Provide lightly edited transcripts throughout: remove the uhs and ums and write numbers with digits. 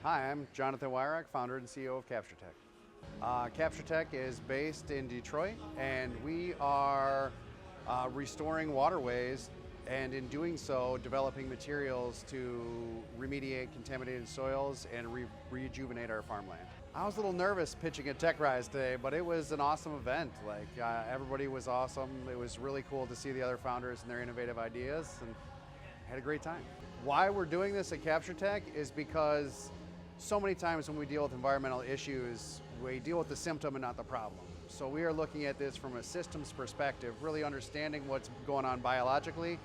Hi, I'm Jonathan Weyhrauch, founder and CEO of CaptureTech. CaptureTech is based in Detroit, and we are restoring waterways, and in doing so, developing materials to remediate contaminated soils and rejuvenate our farmland. I was a little nervous pitching at TechRise today, but it was an awesome event. Everybody was awesome. It was really cool to see the other founders and their innovative ideas, and I had a great time. Why we're doing this at CaptureTech is because so many times when we deal with environmental issues, we deal with the symptom and not the problem. So we are looking at this from a systems perspective, really understanding what's going on biologically,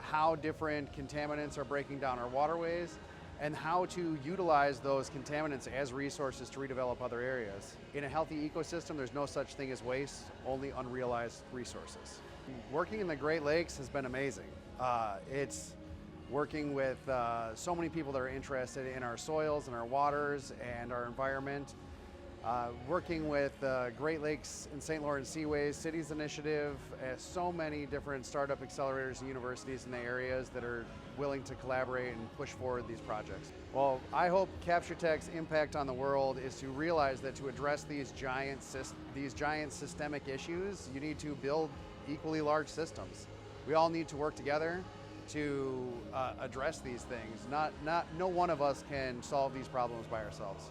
how different contaminants are breaking down our waterways, and how to utilize those contaminants as resources to redevelop other areas. In a healthy ecosystem, there's no such thing as waste, only unrealized resources. Working in the Great Lakes has been amazing. It's working with so many people that are interested in our soils and our waters and our environment. Working with Great Lakes and St. Lawrence Seaways Cities Initiative, so many different startup accelerators and universities in the areas that are willing to collaborate and push forward these projects. Well, I hope CaptureTech's impact on the world is to realize that to address these giant systemic issues, you need to build equally large systems. We all need to work together to address these things. No one of us can solve these problems by ourselves.